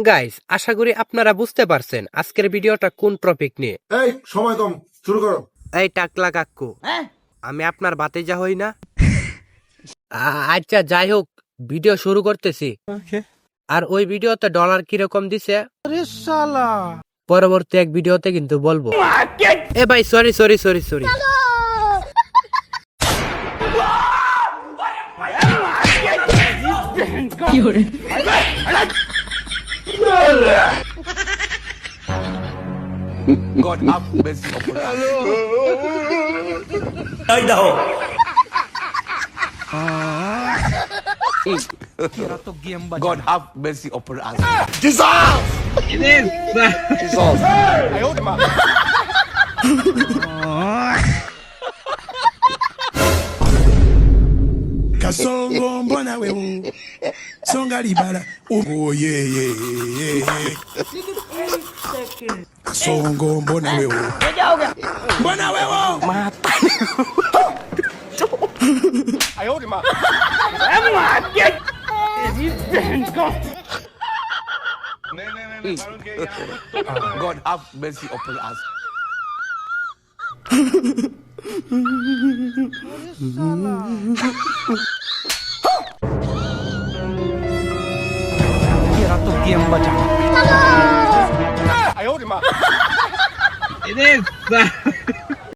Guys, আশা করি আপনারা বুঝতে পারছেন আজকের ভিডিওটা কোন টপিক নিয়ে। এই সময় কম, শুরু করো। এই টাকলা কাকু, আমি আপনার ভাতিজা হই না? আচ্ছা, যাই হোক, ভিডিও শুরু করতেছি। আর ওই ভিডিওতে ডলার কিরকম দিছে পরবর্তী এক ভিডিওতে কিন্তু বলবো। এ ভাই, sorry sorry sorry sorry. God have mercy upon us. God have mercy upon us. Kasongo mbona wewe songa libala oh yeah yeah Kasongo mbona wewe mata God have mercy upon us. Ini